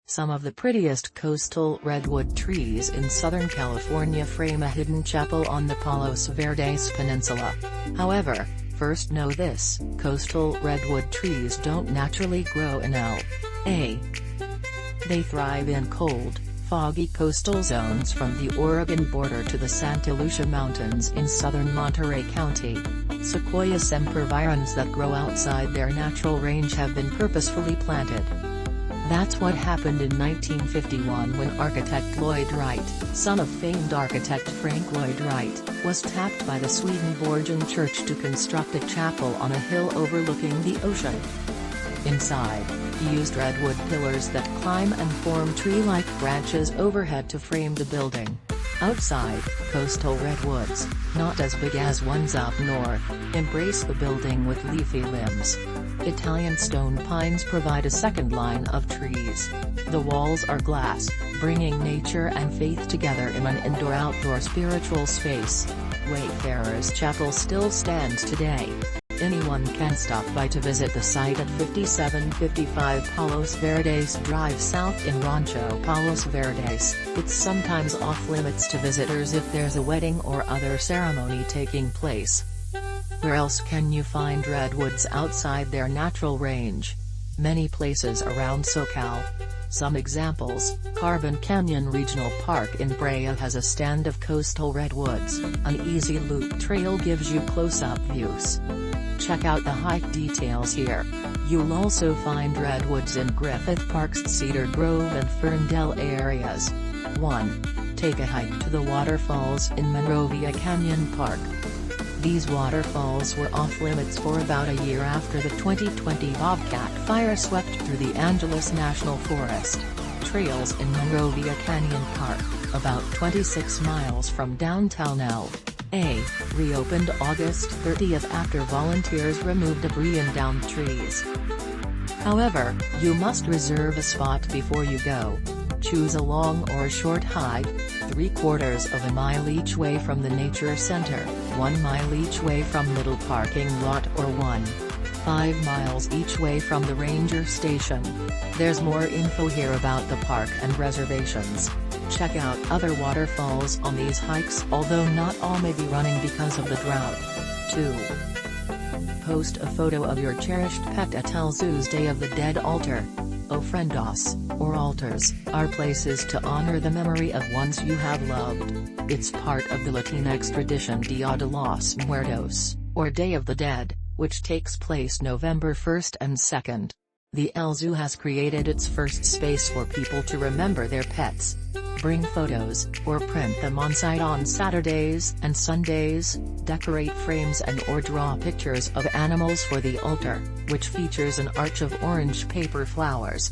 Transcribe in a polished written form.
Some of the prettiest coastal redwood trees in Southern California frame a hidden chapel on the Palos Verdes Peninsula. However, first know this: coastal redwood trees don't naturally grow in L.A. They thrive in cold, foggy coastal zones from the Oregon border to the Santa Lucia Mountains in southern Monterey County. Sequoia sempervirens that grow outside their natural range have been purposefully planted. That's what happened in 1951 when architect Lloyd Wright, son of famed architect Frank Lloyd Wright, was tapped by the Swedenborgian Church to construct a chapel on a hill overlooking the ocean. Inside, he used redwood pillars that climb and form tree-like branches overhead to frame the building. Outside, coastal redwoods, not as big as ones up north, embrace the building with leafy limbs. Italian stone pines provide a second line of trees. The walls are glass, bringing nature and faith together in an indoor-outdoor spiritual space. Wayfarers Chapel still stands today. Anyone can stop by to visit the site at 5755 Palos Verdes Drive South in Rancho Palos Verdes. It's sometimes off-limits to visitors if there's a wedding or other ceremony taking place. Where else can you find redwoods outside their natural range? Many places around SoCal. Some examples: Carbon Canyon Regional Park in Brea has a stand of coastal redwoods. An easy loop trail gives you close-up views. Check out the hike details here. You'll also find redwoods in Griffith Park's Cedar Grove and Fern Dell areas. 1. Take a hike to the waterfalls in Monrovia Canyon Park. These waterfalls were off-limits for about a year after the 2020 Bobcat fire swept through the Angeles National Forest. Trails in Monrovia Canyon Park, about 26 miles from downtown L.A., reopened August 30th after volunteers removed debris and downed trees. However, you must reserve a spot before you go. Choose a long or short hike, 3/4 of a mile each way from the nature center, 1 mile each way from middle parking lot, or 1.5 miles each way from the ranger station. There's more info here about the park and reservations. Check out other waterfalls on these hikes, although not all may be running because of the drought. 2. Post a photo of your cherished pet at El Zoo's Day of the Dead altar. Ofrendas, or altars, are places to honor the memory of ones you have loved. It's part of the Latinx tradition Dia de los Muertos, or Day of the Dead, which takes place November 1st and 2nd. The El Zoo has created its first space for people to remember their pets. Bring photos, or print them on site on Saturdays and Sundays, decorate frames and/or draw pictures of animals for the altar, which features an arch of orange paper flowers.